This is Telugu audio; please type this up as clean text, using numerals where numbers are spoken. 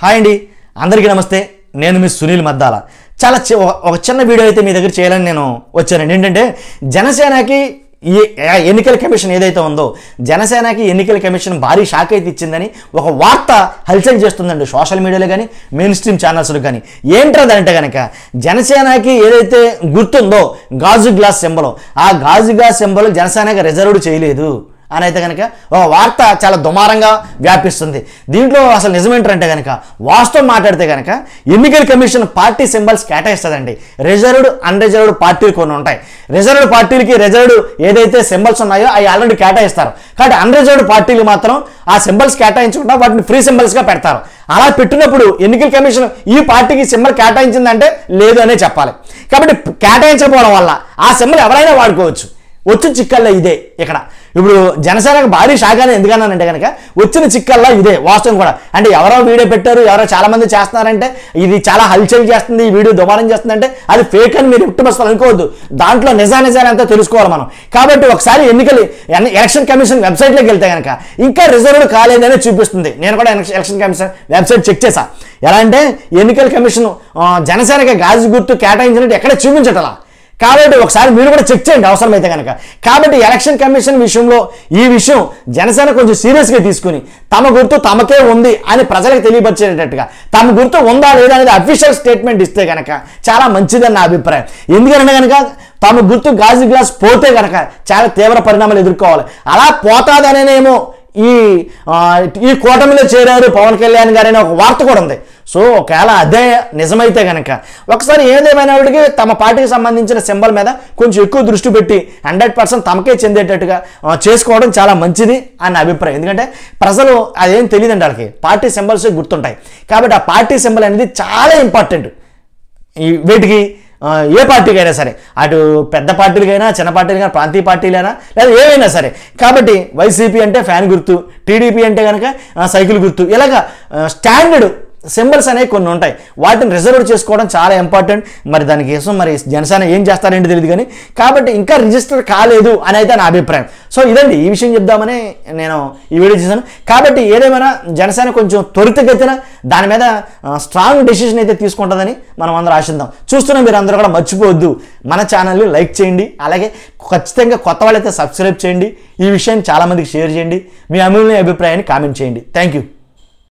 హాయ్ అండి, అందరికీ నమస్తే. నేను మీ సునీల్ మద్దాల. చాలా ఒక చిన్న వీడియో అయితే మీ దగ్గర చేయాలని నేను వచ్చానండి. ఏంటంటే జనసేనకి ఈ ఎన్నికల కమిషన్ ఏదైతే ఉందో, జనసేనకి ఎన్నికల కమిషన్ భారీ షాక్ అయితే ఇచ్చిందని ఒక వార్త హల్చల్ చేస్తుందండి సోషల్ మీడియాలో కానీ మెయిన్ స్ట్రీమ్ ఛానల్స్లో కానీ. ఏంటంటే కనుక జనసేనకి ఏదైతే గుర్తుందో గాజు గ్లాస్ సింబల్, ఆ గాజు గ్లాస్ సింబల్ జనసేనకి రిజర్వ్డ్ చేయలేదు అని అయితే కనుక ఒక వార్త చాలా దుమారంగా వ్యాపిస్తుంది. దీంట్లో అసలు నిజమేంటంటే కనుక, వాస్తవం మాట్లాడితే కనుక ఎన్నికల కమిషన్ పార్టీ సింబల్స్ కేటాయిస్తుందండి. రిజర్వ్డ్ అన్రిజర్వ్డ్ పార్టీలు కొన్ని ఉంటాయి. రిజర్వ్డ్ పార్టీలకి రిజర్వ్డ్ ఏదైతే సింబల్స్ ఉన్నాయో అవి ఆల్రెడీ కేటాయిస్తారు. కాబట్టి అన్రిజర్వ్డ్ పార్టీలు మాత్రం ఆ సింబల్స్ కేటాయించకుండా వాటిని ఫ్రీ సింబల్స్గా పెడతారు. అలా పెట్టినప్పుడు ఎన్నికల కమిషన్ ఈ పార్టీకి సింబల్ కేటాయించిందంటే లేదు అనే చెప్పాలి. కాబట్టి కేటాయించకపోవడం వల్ల ఆ సింబల్ ఎవరైనా వాడుకోవచ్చు. వచ్చిన చిక్కల్లో ఇదే. ఇక్కడ ఇప్పుడు జనసేనకు భారీ షాక్ ఎందుకన్నానంటే కనుక వచ్చిన చిక్కల్లో ఇదే వాస్తవం కూడా. అంటే ఎవరో వీడియో పెట్టారు, ఎవరో చాలా మంది చేస్తున్నారంటే ఇది చాలా హల్చల్ చేస్తుంది, ఈ వీడియో దుమారం చేస్తుందంటే అది ఫేక్ అని మీరు ఎప్పుడు బస్తాలు అనుకోవద్దు. దాంట్లో నిజానిజాలంతా తెలుసుకోవాలి మనం. కాబట్టి ఒకసారి ఎలక్షన్ కమిషన్ వెబ్సైట్లోకి వెళ్తే కనుక ఇంకా రిజర్వ్డ్ కాలేదని చూపిస్తుంది. నేను కూడా ఎలక్షన్ కమిషన్ వెబ్సైట్ చెక్ చేశా. ఎలా అంటే ఎన్నికల కమిషన్ జనసేనకి గాజు గుర్తు కేటాయించినట్టు ఎక్కడ చూపించటలా. కాబట్టి ఒకసారి మీరు కూడా చెక్ చేయండి అవసరమైతే కనుక. కాబట్టి ఎలక్షన్ కమిషన్ విషయంలో ఈ విషయం జనసేన కొంచెం సీరియస్గా తీసుకుని తమ గుర్తు తమకే ఉంది అని ప్రజలకు తెలియపరిచేటట్టుగా తమ గుర్తు ఉందా లేదా అనేది అఫీషియల్ స్టేట్మెంట్ ఇస్తే కనుక చాలా మంచిదని నా అభిప్రాయం. ఎందుకంటే కనుక తమ గుర్తు గాజు గ్లాస్ పోతే కనుక చాలా తీవ్ర పరిణామాలు ఎదుర్కోవాలి. అలా పోతాదనేమో ఈ కూటమిలో చేరారు పవన్ కళ్యాణ్ గారు అనే ఒక వార్త కూడా ఉంది. సో ఒకవేళ అదే నిజమైతే కనుక ఒకసారి ఏదేమైనప్పటికీ తమ పార్టీకి సంబంధించిన సింబల్ మీద కొంచెం ఎక్కువ దృష్టి పెట్టి 100% తమకే చెందేటట్టుగా చేసుకోవడం చాలా మంచిది అని అభిప్రాయం. ఎందుకంటే ప్రజలు అదేం తెలియదండి, వాళ్ళకి పార్టీ సింబల్స్ గుర్తుంటాయి. కాబట్టి ఆ పార్టీ సింబల్ అనేది చాలా ఇంపార్టెంట్ ఈ వీటికి. ఏ పార్టీకి అయినా సరే, అటు పెద్ద పార్టీలకైనా చిన్న పార్టీలకైనా ప్రాంతీయ పార్టీలైనా లేదా ఏవైనా సరే. కాబట్టి వైసీపీ అంటే ఫ్యాన్ గుర్తు, టీడీపీ అంటే కనుక సైకిల్ గుర్తు, ఇలాగా స్టాండర్డ్ సింబల్స్ అనేవి కొన్ని ఉంటాయి. వాటిని రిజర్వ్ చేసుకోవడం చాలా ఇంపార్టెంట్. మరి దానికోసం మరి జనసేన ఏం చేస్తారేంటి తెలియదు కానీ, కాబట్టి ఇంకా రిజిస్టర్ కాలేదు అని అయితే నా అభిప్రాయం. సో ఇదండి ఈ విషయం చెప్దామని నేను ఈ వీడియో చేశాను. కాబట్టి ఏదేమైనా జనసేన కొంచెం త్వరితగతిన దాని మీద స్ట్రాంగ్ డెసిషన్ అయితే తీసుకుంటుందని మనం అందరూ ఆశిద్దాం. చూస్తున్న మీరు అందరూ కూడా మర్చిపోవద్దు, మన ఛానల్ని లైక్ చేయండి, అలాగే ఖచ్చితంగా కొత్త వాళ్ళైతే సబ్స్క్రైబ్ చేయండి, ఈ విషయాన్ని చాలామందికి షేర్ చేయండి, మీ అమూల్య అభిప్రాయాన్ని కామెంట్ చేయండి. Thank you.